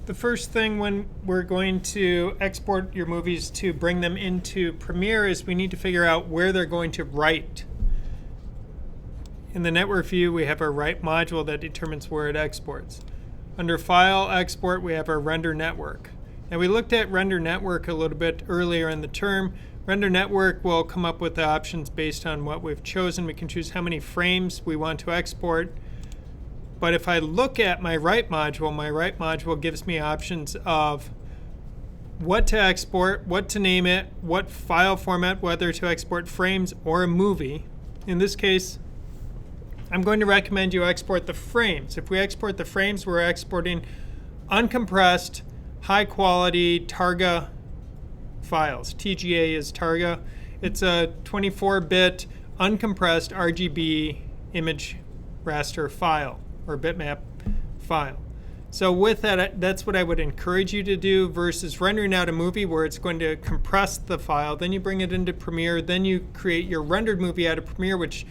The first thing when we're going to export your movies to bring them into Premiere is we need to figure out where they're going to write. In the network view, we have our write module that determines where it exports. Under File, Export, we have our render network. Now we looked at render network a little bit earlier in the term. Render network will come up with the options based on what we've chosen. We can choose how many frames we want to export. But if I look at my write module gives me options of what to export, what to name it, what file format, whether to export frames or a movie. In this case, I'm going to recommend you export the frames. If we export the frames, we're exporting uncompressed, high quality Targa files. TGA is Targa. It's a 24-bit uncompressed RGB image raster file or bitmap file. So with that, that's what I would encourage you to do versus rendering out a movie where it's going to compress the file. Then you bring it into Premiere. Then you create your rendered movie out of Premiere, which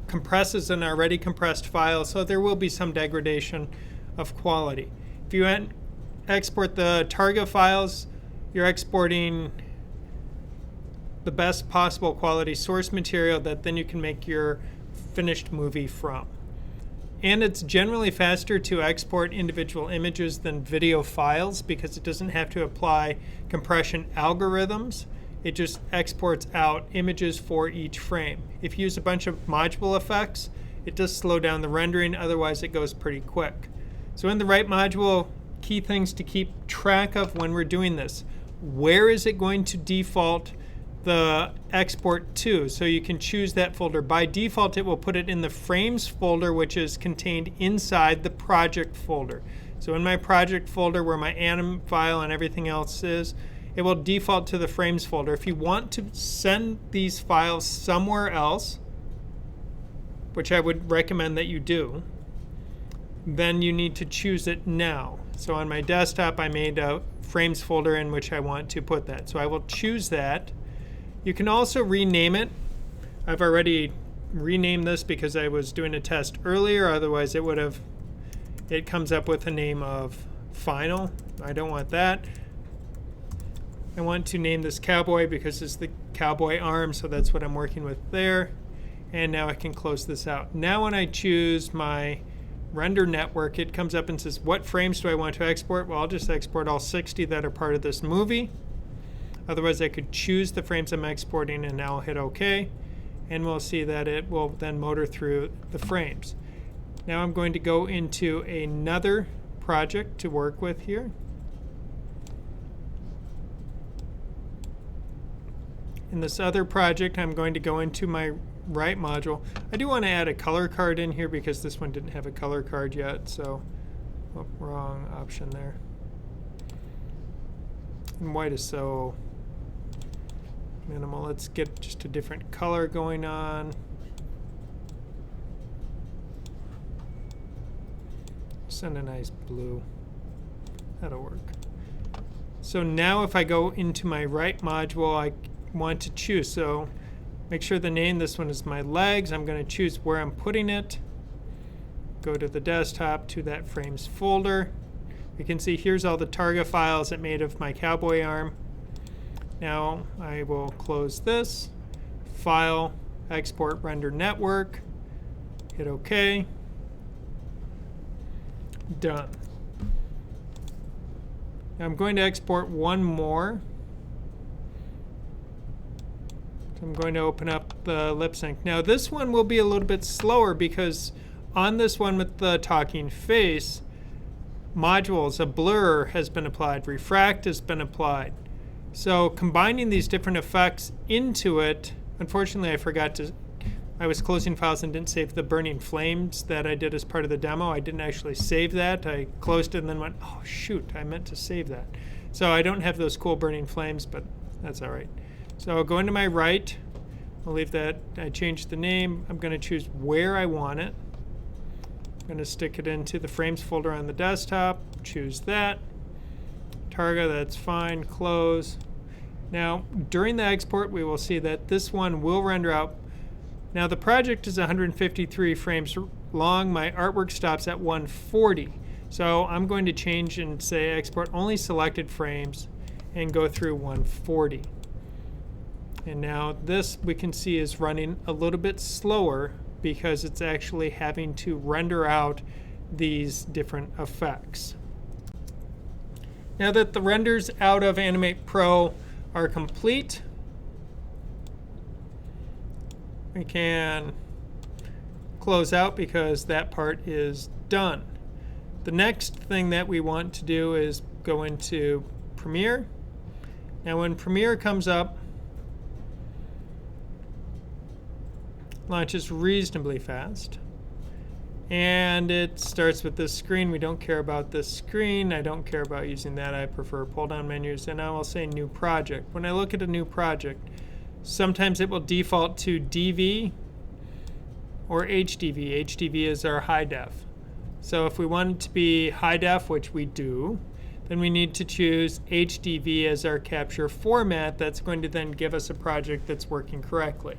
compresses an already compressed file. So there will be some degradation of quality. If you export the Targa files, you're exporting the best possible quality source material that then you can make your finished movie from. And it's generally faster to export individual images than video files because it doesn't have to apply compression algorithms. It just exports out images for each frame. If you use a bunch of module effects, it does slow down the rendering, otherwise it goes pretty quick. So in the write module, key things to keep track of when we're doing this. Where is it going to default the export to? So you can choose that folder. By default, it will put it in the frames folder, which is contained inside the project folder. So in my project folder where my anim file and everything else is, it will default to the frames folder. If you want to send these files somewhere else, which I would recommend that you do, then you need to choose it now. So on my desktop, I made a frames folder in which I want to put that. So I will choose that. You can also rename it. I've already renamed this because I was doing a test earlier. Otherwise, it comes up with a name of final. I don't want that. I want to name this cowboy because it's the cowboy arm, so that's what I'm working with there. And now I can close this out. Now when I choose my render network, it comes up and says, what frames do I want to export? Well, I'll just export all 60 that are part of this movie. Otherwise, I could choose the frames I'm exporting, and now I'll hit OK. And we'll see that it will then motor through the frames. Now I'm going to go into another project to work with here. In this other project, I'm going to go into my write module. I do want to add a color card in here because this one didn't have a color card yet, so wrong option there. And white is so minimal. Let's get just a different color going on. Send a nice blue. That'll work. So now if I go into my write module, I want to choose. So make sure the name, this one is my legs. I'm going to choose where I'm putting it. Go to the desktop to that frames folder. You can see here's all the Targa files it made of my cowboy arm. Now I will close this. File, export render network. Hit OK. Done. Now I'm going to export one more. So I'm going to open up the lip sync. Now this one will be a little bit slower because on this one with the talking face modules, a blur has been applied, refract has been applied. So combining these different effects into it, unfortunately I was closing files and didn't save the burning flames that I did as part of the demo. I didn't actually save that. I closed it and then went, oh shoot, I meant to save that. So I don't have those cool burning flames, but that's all right. So I'll go into my write. I'll leave that. I changed the name. I'm going to choose where I want it. I'm going to stick it into the frames folder on the desktop. Choose that. Targa, that's fine. Close. Now, during the export, we will see that this one will render out. Now, the project is 153 frames long. My artwork stops at 140. So I'm going to change and say export only selected frames and go through 140. And now this we can see is running a little bit slower because it's actually having to render out these different effects. Now that the renders out of Animate Pro are complete, we can close out because that part is done. The next thing that we want to do is go into Premiere. Now when Premiere comes up, launches reasonably fast. And it starts with this screen. We don't care about this screen. I don't care about using that. I prefer pull-down menus. And I will say New Project. When I look at a new project, sometimes it will default to DV or HDV. HDV is our high def. So if we want it to be high def, which we do, then we need to choose HDV as our capture format. That's going to then give us a project that's working correctly.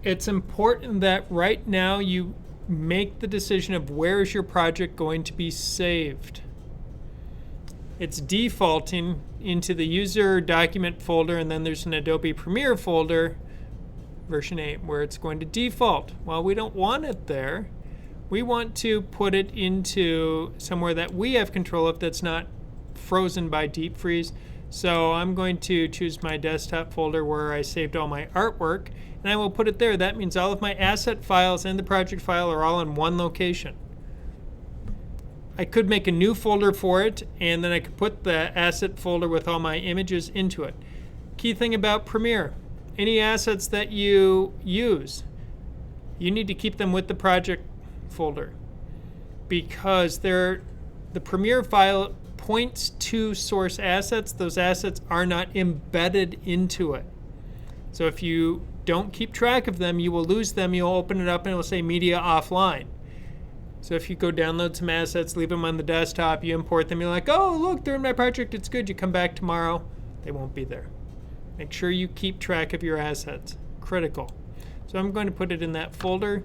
It's important that right now you make the decision of where is your project going to be saved. It's defaulting into the user document folder, and then there's an Adobe Premiere folder, version 8, where it's going to default. Well, we don't want it there. We want to put it into somewhere that we have control of that's not frozen by deep freeze. So I'm going to choose my desktop folder where I saved all my artwork, and I will put it there. That means all of my asset files and the project file are all in one location. I could make a new folder for it, and then I could put the asset folder with all my images into it. Key thing about Premiere, any assets that you use, you need to keep them with the project folder because the Premiere file points to source assets. Those assets are not embedded into it. So if you don't keep track of them, you will lose them. You'll open it up and it will say media offline. So if you go download some assets, leave them on the desktop, you import them, you're like, oh, look, they're in my project, it's good. You come back tomorrow, they won't be there. Make sure you keep track of your assets. Critical. So I'm going to put it in that folder.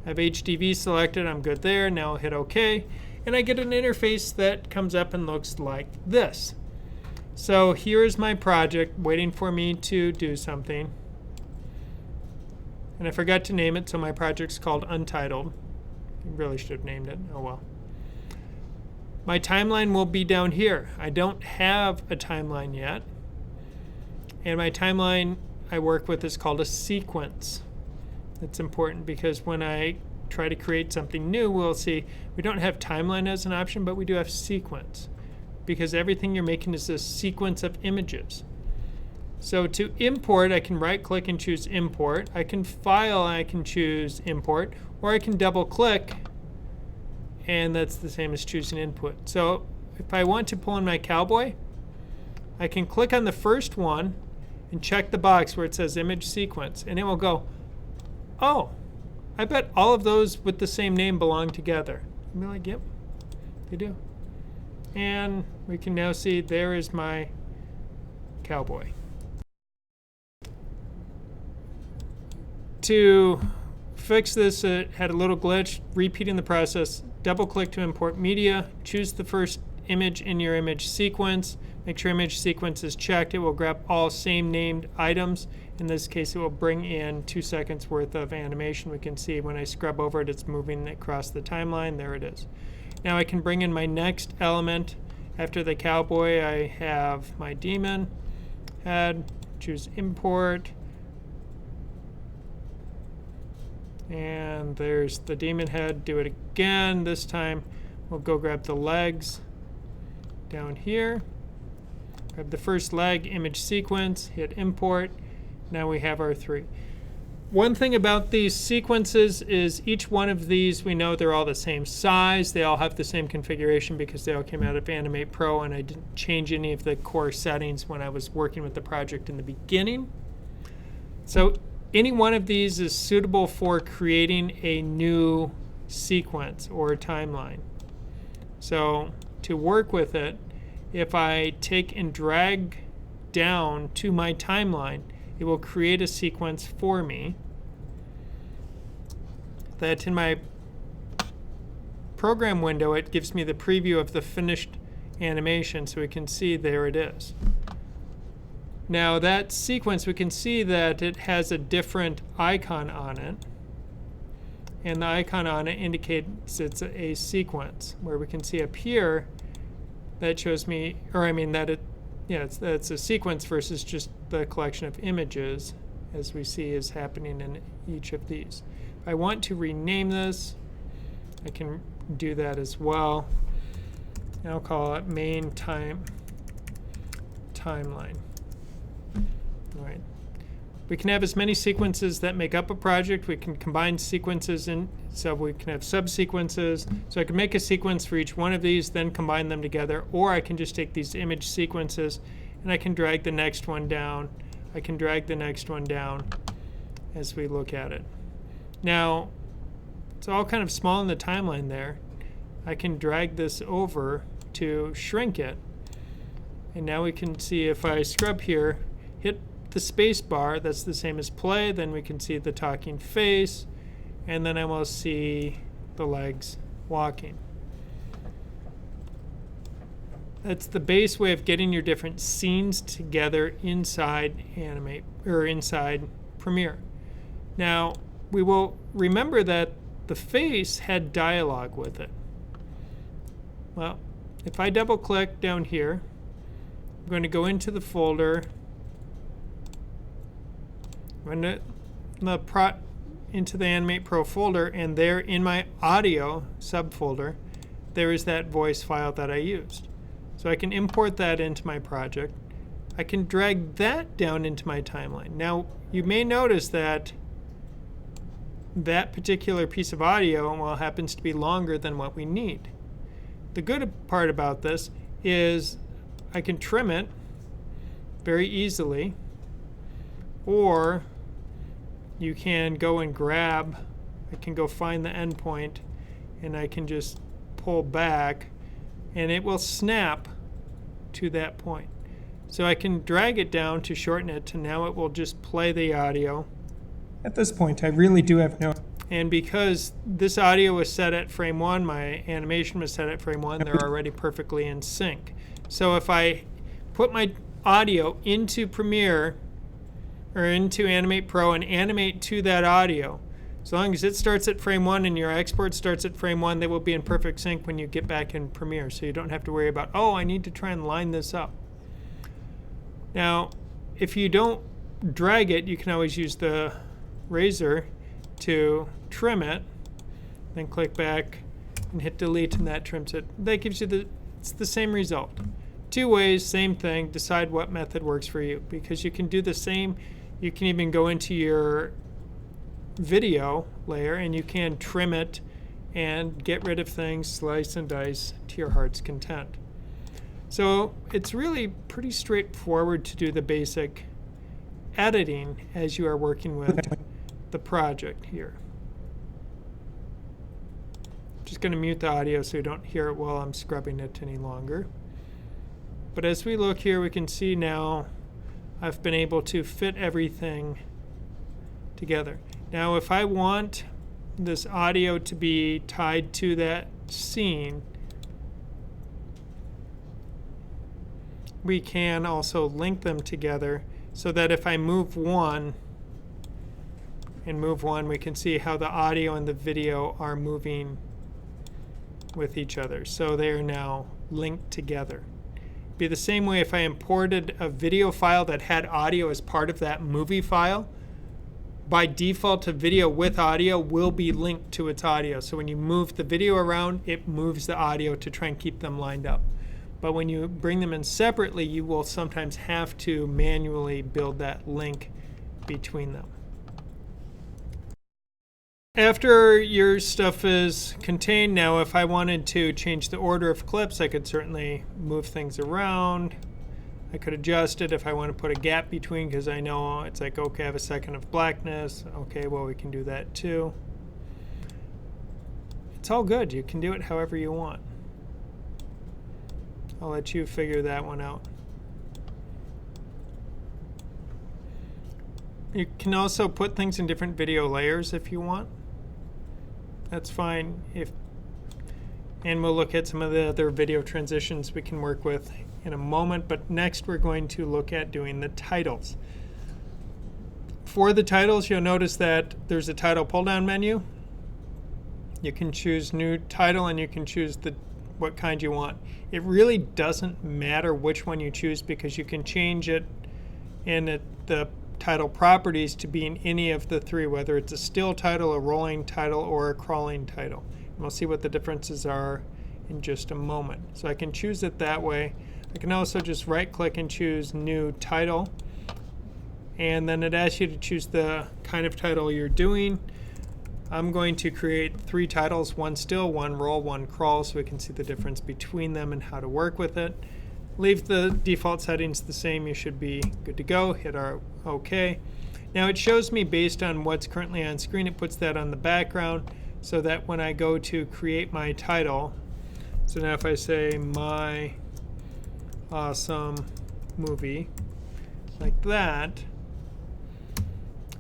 I have HDV selected, I'm good there. Now I'll hit OK. And I get an interface that comes up and looks like this. So here's my project waiting for me to do something. And I forgot to name it, so my project's called Untitled. I really should have named it. Oh well. My timeline will be down here. I don't have a timeline yet. And my timeline I work with is called a sequence. That's important because when I try to create something new, we'll see we don't have timeline as an option, but we do have sequence because everything you're making is a sequence of images. So to import, I can right-click and choose import. I can file, I can choose import, or I can double-click, and that's the same as choosing input. So if I want to pull in my cowboy, I can click on the first one and check the box where it says image sequence, and it will go, oh, I bet all of those with the same name belong together. I'll be like, yep, they do. And we can now see there is my cowboy. To fix this, it had a little glitch, repeating the process. Double click to import media, choose the first image in your image sequence, make sure image sequence is checked. It will grab all same named items. In this case, it will bring in 2 seconds worth of animation. We can see when I scrub over it, it's moving across the timeline. There it is. Now I can bring in my next element. After the cowboy, I have my demon head, choose import. And there's the demon head. Do it again. This time we'll go grab the legs down here. Grab the first leg, image sequence, hit import. Now we have our 3. One thing about these sequences is each one of these, we know they're all the same size. They all have the same configuration because they all came out of Animate Pro, and I didn't change any of the core settings when I was working with the project in the beginning. So any one of these is suitable for creating a new sequence or a timeline. So to work with it, if I take and drag down to my timeline, it will create a sequence for me that in my program window, it gives me the preview of the finished animation, so we can see there it is. Now that sequence, we can see that it has a different icon on it. And the icon on it indicates it's a sequence, where we can see up here that shows me, or I mean that it's a sequence versus just the collection of images, as we see is happening in each of these. If I want to rename this, I can do that as well. And I'll call it main timeline. All right. We can have as many sequences that make up a project. We can combine sequences in, so we can have subsequences. So I can make a sequence for each one of these, then combine them together, or I can just take these image sequences and I can drag the next one down. I can drag the next one down as we look at it. Now, it's all kind of small in the timeline there. I can drag this over to shrink it. And now we can see if I scrub here, hit the space bar, that's the same as play, then we can see the talking face, and then I will see the legs walking. That's the base way of getting your different scenes together inside inside Premiere. Now, we will remember that the face had dialogue with it. Well, if I double click down here, I'm going to go into the folder, into the Animate Pro folder, and there in my audio subfolder, there is that voice file that I used. So I can import that into my project. I can drag that down into my timeline. Now, you may notice that that particular piece of audio, well, happens to be longer than what we need. The good part about this is I can trim it very easily, or you can go and grab, I can go find the endpoint, and I can just pull back, and it will snap to that point. So I can drag it down to shorten it, and now it will just play the audio. At this point, I really do have no... And because this audio was set at frame 1, my animation was set at frame 1, they're already perfectly in sync. So if I put my audio into Premiere, or into Animate Pro, and animate to that audio, as long as it starts at frame 1 and your export starts at frame 1, they will be in perfect sync when you get back in Premiere. So you don't have to worry about, oh, I need to try and line this up. Now, if you don't drag it, you can always use the razor to trim it, then click back and hit delete, and that trims it. That gives you it's the same result. Two ways, same thing. Decide what method works for you, because you can do the same. You can even go into your video layer and you can trim it and get rid of things, slice and dice to your heart's content. So it's really pretty straightforward to do the basic editing as you are working with the project here. Just going to mute the audio so you don't hear it while I'm scrubbing it any longer. But as we look here, we can see now I've been able to fit everything together. Now, if I want this audio to be tied to that scene, we can also link them together so that if I move one and move one, we can see how the audio and the video are moving with each other. So they are now linked together. Be the same way if I imported a video file that had audio as part of that movie file. By default, a video with audio will be linked to its audio. So when you move the video around, it moves the audio to try and keep them lined up. But when you bring them in separately, you will sometimes have to manually build that link between them. After your stuff is contained, now if I wanted to change the order of clips, I could certainly move things around. I could adjust it if I want to put a gap between, because I know it's like, okay, I have a second of blackness. Okay, well, we can do that too. It's all good. You can do it however you want. I'll let you figure that one out. You can also put things in different video layers if you want. That's fine. If And we'll look at some of the other video transitions we can work with in a moment. But next we're going to look at doing the titles. For the titles, you'll notice that there's a title pull-down menu. You can choose new title and you can choose what kind you want. It really doesn't matter which one you choose because you can change it in the title properties to be in any of the three, whether it's a still title, a rolling title, or a crawling title. And we'll see what the differences are in just a moment. So I can choose it that way. I can also just right-click and choose New Title. And then it asks you to choose the kind of title you're doing. I'm going to create 3 titles, one still, one roll, one crawl, so we can see the difference between them and how to work with it. Leave the default settings the same. You should be good to go. Hit our OK. Now it shows me based on what's currently on screen. It puts that on the background so that when I go to create my title, so now if I say My Awesome Movie, like that,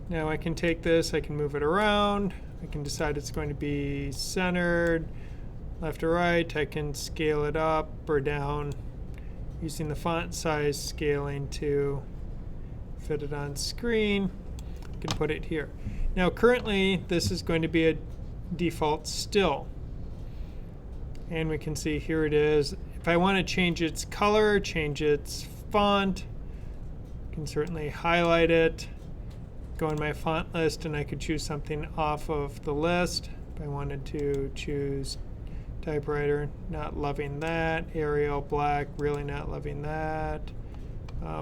now I can take this, I can move it around, I can decide it's going to be centered, left or right, I can scale it up or down using the font size scaling to fit it on screen. I can put it here. Now currently this is going to be a default still. And we can see here it is. If I want to change its color, change its font, I can certainly highlight it, go in my font list, and I could choose something off of the list. If I wanted to choose typewriter, not loving that. Arial black, really not loving that.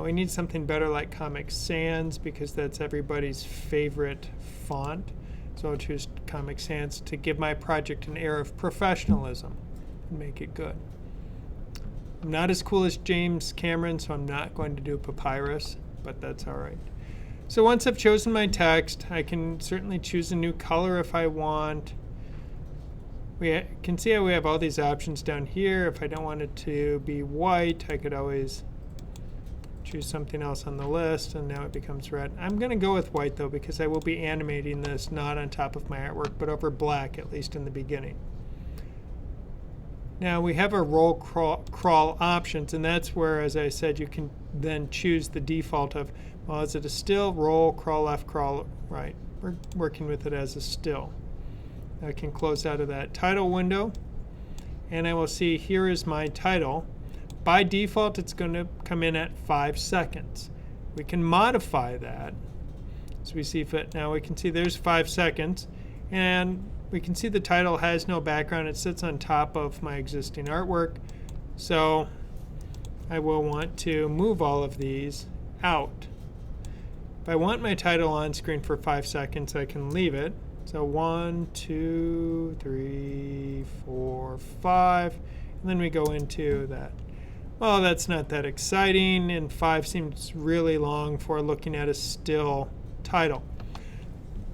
We need something better like Comic Sans because that's everybody's favorite font. So I'll choose Comic Sans to give my project an air of professionalism and make it good. I'm not as cool as James Cameron, so I'm not going to do Papyrus, but that's all right. So once I've chosen my text, I can certainly choose a new color if I want. We can see how we have all these options down here. If I don't want it to be white, I could always choose something else on the list, and now it becomes red. I'm going to go with white, though, because I will be animating this not on top of my artwork, but over black, at least in the beginning. Now, we have our roll crawl options, and that's where, as I said, you can then choose the default of, well, is it a still, roll, crawl left, crawl right? We're working with it as a still. I can close out of that title window, and I will see here is my title. By default, it's going to come in at 5 seconds. We can modify that as we see fit. Now we can see there's 5 seconds, and we can see the title has no background. It sits on top of my existing artwork. So I will want to move all of these out. If I want my title on screen for 5 seconds, I can leave it. So 1, 2, 3, 4, 5, and then we go into that. Well, that's not that exciting, and 5 seems really long for looking at a still title.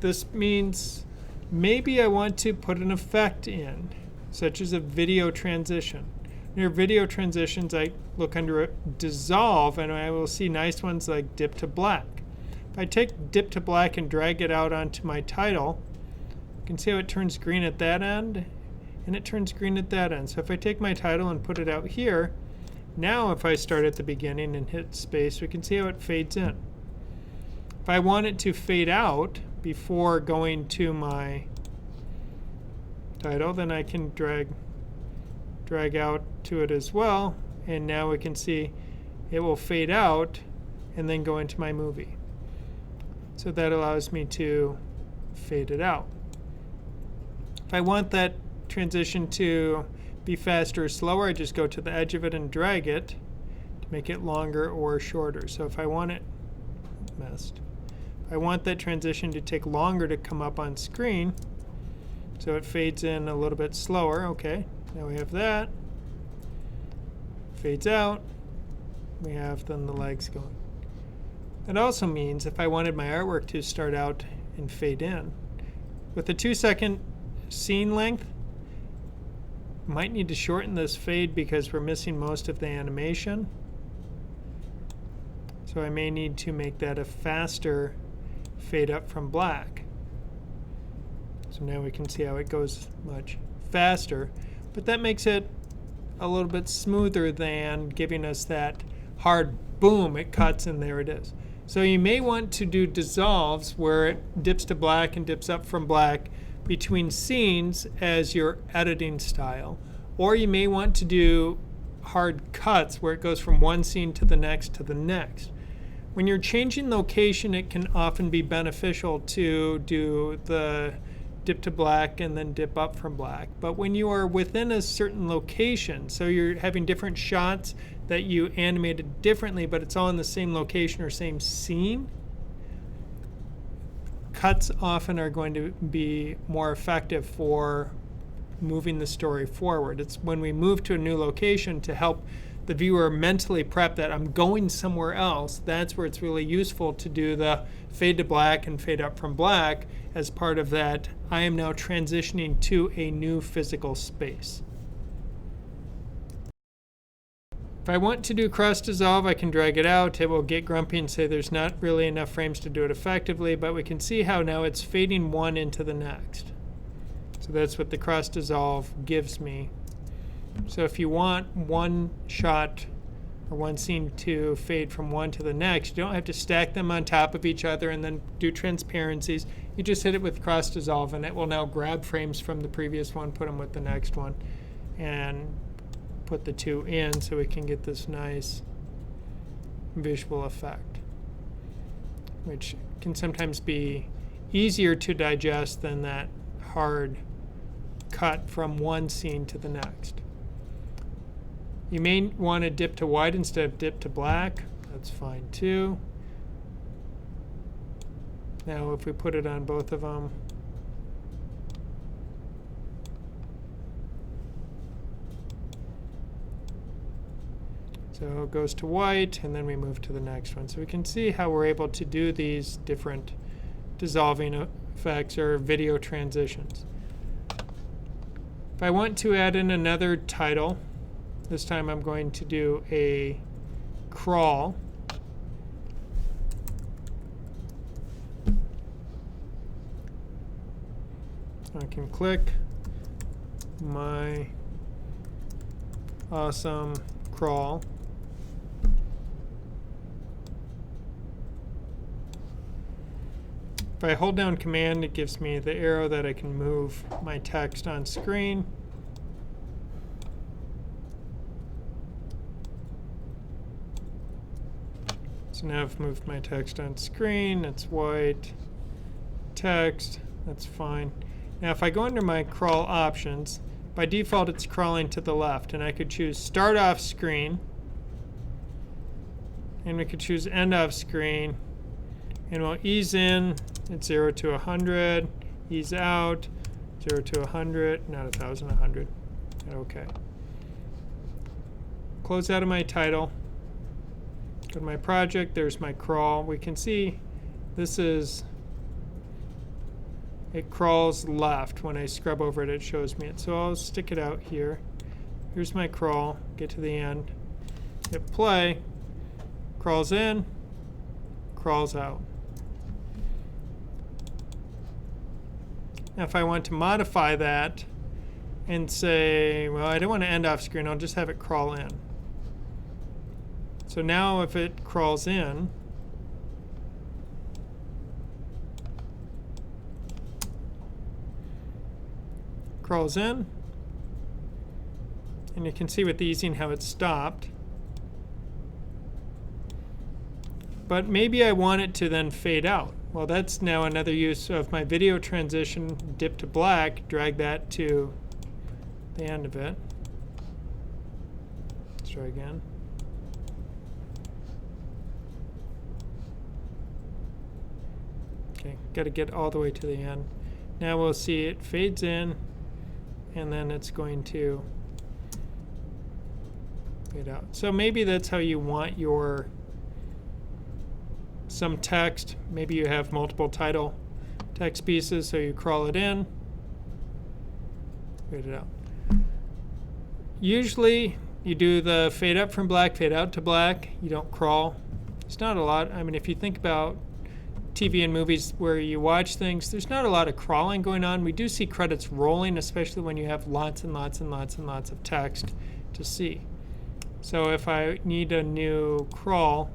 This means maybe I want to put an effect in, such as a video transition. Near video transitions, I look under Dissolve, and I will see nice ones like Dip to Black. If I take Dip to Black and drag it out onto my title, you can see how it turns green at that end, and it turns green at that end. So if I take my title and put it out here, now if I start at the beginning and hit space, we can see how it fades in. If I want it to fade out before going to my title, then I can drag out to it as well, and now we can see it will fade out and then go into my movie. So that allows me to fade it out. If I want that transition to be faster or slower, I just go to the edge of it and drag it to make it longer or shorter. So if I want it if I want that transition to take longer to come up on screen, so it fades in a little bit slower. Okay, now we have that. Fades out. We have then the legs going. That also means if I wanted my artwork to start out and fade in, with a 2-second scene length, might need to shorten this fade because we're missing most of the animation. So I may need to make that a faster fade up from black. So now we can see how it goes much faster. but that makes it a little bit smoother than giving us that hard boom, it cuts and there it is. So you may want to do dissolves where it dips to black and dips up from black between scenes as your editing style. Or you may want to do hard cuts where it goes from one scene to the next to the next. When you're changing location, it can often be beneficial to do the dip to black and then dip up from black. But when you are within a certain location, so you're having different shots that you animated differently, but it's all in the same location or same scene, cuts often are going to be more effective for moving the story forward. It's when we move to a new location to help the viewer mentally prep that I'm going somewhere else. That's where it's really useful to do the fade to black and fade up from black as part of that. I am now transitioning to a new physical space. If I want to do cross dissolve, I can drag it out. It will get grumpy and say there's not really enough frames to do it effectively, but we can see how now it's fading one into the next. So that's what the cross dissolve gives me. So if you want one shot or one scene to fade from one to the next, you don't have to stack them on top of each other and then do transparencies. You just hit it with cross dissolve and it will now grab frames from the previous one, put them with the next one, and put the two in so we can get this nice visual effect, which can sometimes be easier to digest than that hard cut from one scene to the next. You may want to dip to white instead of dip to black. That's fine too. Now if we put it on both of them, so it goes to white and then we move to the next one. So we can see how we're able to do these different dissolving effects or video transitions. If I want to add in another title, this time I'm going to do a crawl. I can click my awesome crawl. If I hold down Command, it gives me the arrow that I can move my text on screen. So now I've moved my text on screen. It's white text. That's fine. Now if I go under my crawl options, by default it's crawling to the left, and I could choose start off screen, and we could choose end off screen, and we'll ease in at 0 to 100, ease out 0 to 100, not 1,000, 100. Okay. Close out of my title. Go to my project. There's my crawl. We can see this is, it crawls left. When I scrub over it, it shows me it. So I'll stick it out here. Here's my crawl. Get to the end. Hit play. Crawls in. Crawls out. Now if I want to modify that and say, well, I don't want to end off screen, I'll just have it crawl in. So now if it crawls in, and you can see with easing how it stopped. But maybe I want it to then fade out. Well, that's now another use of my video transition, dip to black, drag that to the end of it. Let's try again. Okay, got to get all the way to the end. Now we'll see it fades in, and then it's going to fade out. So maybe that's how you want your some text. Maybe you have multiple title text pieces, so you crawl it in, fade it out. Usually you do the fade up from black, fade out to black. You don't crawl. It's not a lot. I mean, if you think about TV and movies where you watch things, there's not a lot of crawling going on. We do see credits rolling, especially when you have lots and lots and lots and lots of text to see. So if I need a new crawl,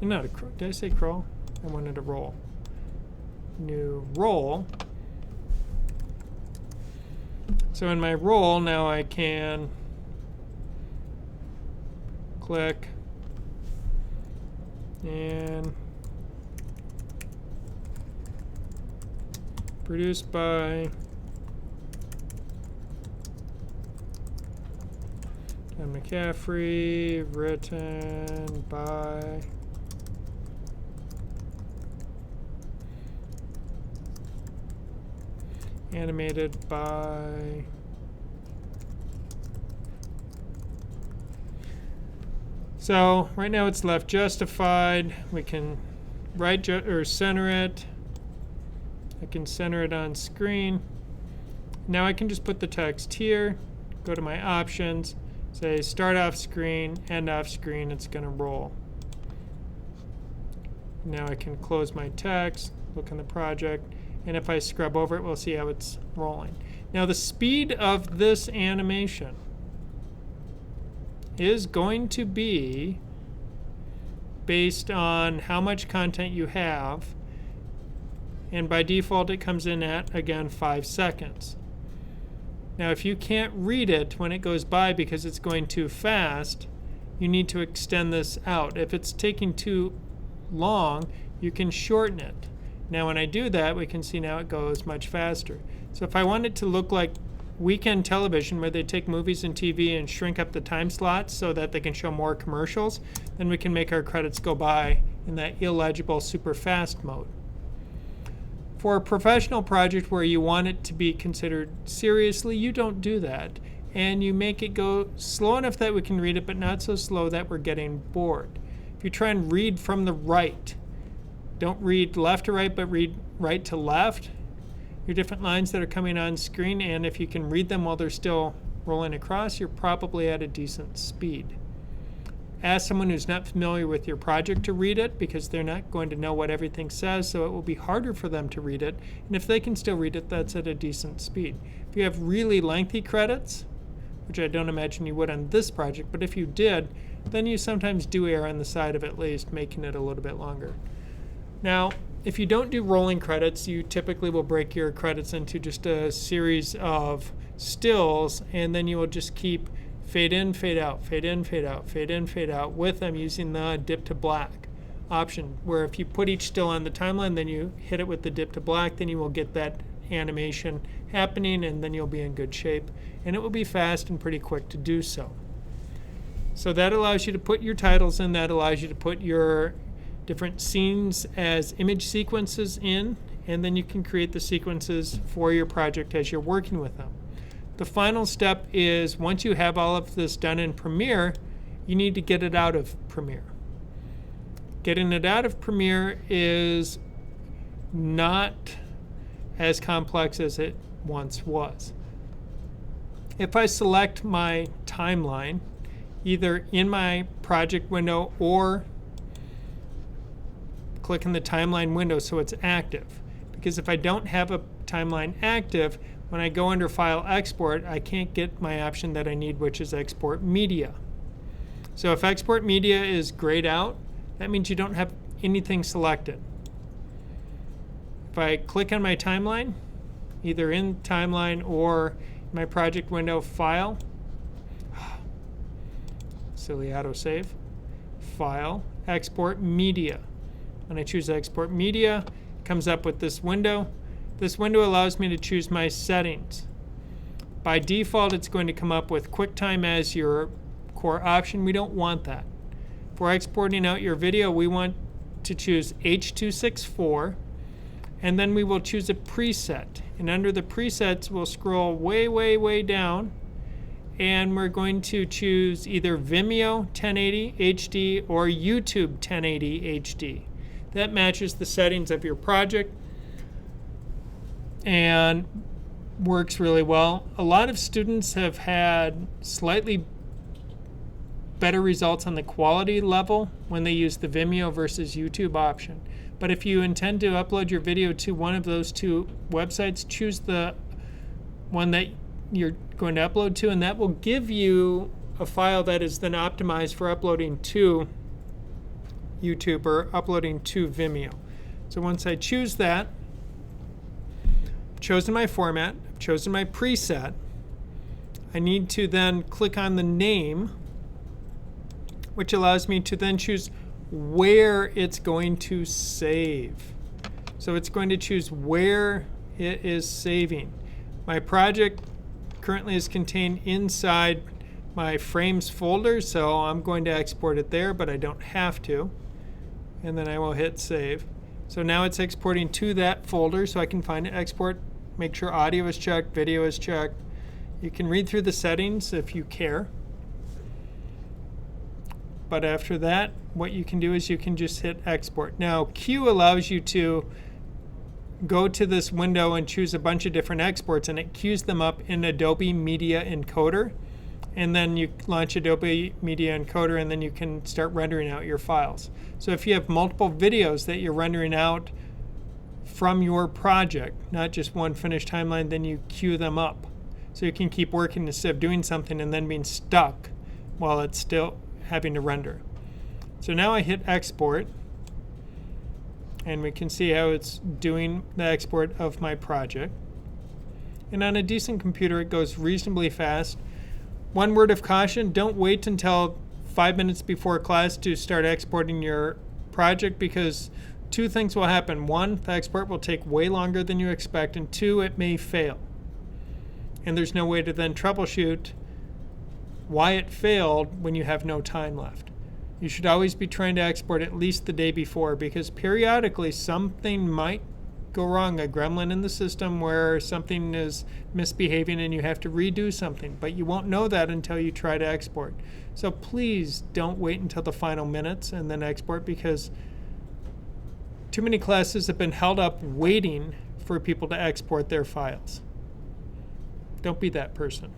not a crawl, did I say crawl? I wanted a roll. New roll. So in my roll, now I can click and produced by John McCaffrey, written by animated by so right now it's left justified. We can right or center it. I can center it on screen. Now I can just put the text here, go to my options, say start off screen, end off screen, it's going to roll. Now I can close my text, look in the project, and if I scrub over it, we'll see how it's rolling. Now the speed of this animation is going to be based on how much content you have, and by default it comes in at, again, 5 seconds. Now if you can't read it when it goes by because it's going too fast, you need to extend this out. If it's taking too long, you can shorten it. Now when I do that, we can see now it goes much faster. So if I want it to look like weekend television where they take movies and TV and shrink up the time slots so that they can show more commercials, then we can make our credits go by in that illegible super fast mode. For a professional project where you want it to be considered seriously, you don't do that. And you make it go slow enough that we can read it, but not so slow that we're getting bored. If you try and read from the right, don't read left to right, but read right to left. Your different lines that are coming on screen, and if you can read them while they're still rolling across, you're probably at a decent speed. Ask someone who's not familiar with your project to read it, because they're not going to know what everything says, so it will be harder for them to read it. And if they can still read it, that's at a decent speed. If you have really lengthy credits, which I don't imagine you would on this project, but if you did, then you sometimes do err on the side of at least making it a little bit longer. Now, if you don't do rolling credits, you typically will break your credits into just a series of stills, and then you will just keep fade in, fade out, fade in, fade out, fade in, fade out with them using the dip to black option, where if you put each still on the timeline, then you hit it with the dip to black, then you will get that animation happening, and then you'll be in good shape. And it will be fast and pretty quick to do so. So that allows you to put your titles in, that allows you to put your different scenes as image sequences in, and then you can create the sequences for your project as you're working with them. The final step is, once you have all of this done in Premiere, you need to get it out of Premiere. Getting it out of Premiere is not as complex as it once was. If I select my timeline, either in my project window or click in the timeline window so it's active. Because if I don't have a timeline active, when I go under File Export, I can't get my option that I need, which is Export Media. So if Export Media is grayed out, that means you don't have anything selected. If I click on my timeline, either in Timeline or my project window, File, silly autosave, File, Export Media. When I choose Export Media, it comes up with this window. This window allows me to choose my settings. By default, it's going to come up with QuickTime as your core option. We don't want that. For exporting out your video, we want to choose H.264, and then we will choose a preset. And under the presets, we'll scroll way, way, way down, and we're going to choose either Vimeo 1080 HD or YouTube 1080 HD. That matches the settings of your project and works really well. A lot of students have had slightly better results on the quality level when they use the Vimeo versus YouTube option. But if you intend to upload your video to one of those two websites, choose the one that you're going to upload to, and that will give you a file that is then optimized for uploading to YouTube or uploading to Vimeo. So once I choose that, I've chosen my format, I've chosen my preset, I need to then click on the name, which allows me to then choose where it's going to save. So it's going to choose where it is saving. My project currently is contained inside my frames folder, so I'm going to export it there, but I don't have to. And then I will hit save. So now it's exporting to that folder, so I can find it, export, make sure audio is checked, video is checked. You can read through the settings if you care. But after that, what you can do is you can just hit export. Now, Q allows you to go to this window and choose a bunch of different exports, and it queues them up in Adobe Media Encoder. And then you launch Adobe Media Encoder, and then you can start rendering out your files. So if you have multiple videos that you're rendering out from your project, not just one finished timeline, then you queue them up. So you can keep working instead of doing something and then being stuck while it's still having to render. So now I hit export, and we can see how it's doing the export of my project. And on a decent computer, it goes reasonably fast. One word of caution, don't wait until 5 minutes before class to start exporting your project, because two things will happen. One, the export will take way longer than you expect, and two, it may fail. And there's no way to then troubleshoot why it failed when you have no time left. You should always be trying to export at least the day before, because periodically something might go wrong, a gremlin in the system where something is misbehaving and you have to redo something, but you won't know that until you try to export. So please don't wait until the final minutes and then export, because too many classes have been held up waiting for people to export their files. Don't be that person.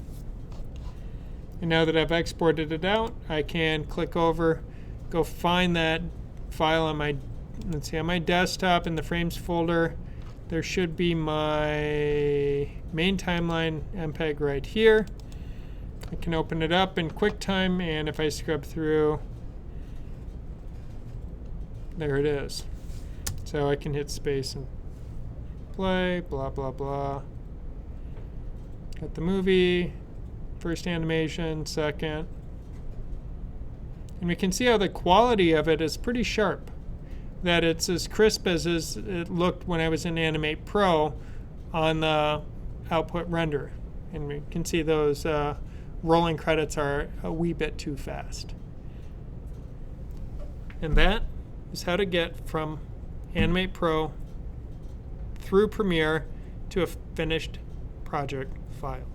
And now that I've exported it out, I can click over, go find that file on my, let's see, on my desktop in the frames folder. There should be my main timeline MPEG right here. I can open it up in QuickTime, and if I scrub through, there it is. So I can hit space and play, blah, blah, blah. Got the movie, first animation, second. And we can see how the quality of it is pretty sharp. That it's as crisp as it looked when I was in Animate Pro on the output render. And we can see those rolling credits are a wee bit too fast. And that is how to get from Animate Pro through Premiere to a finished project file.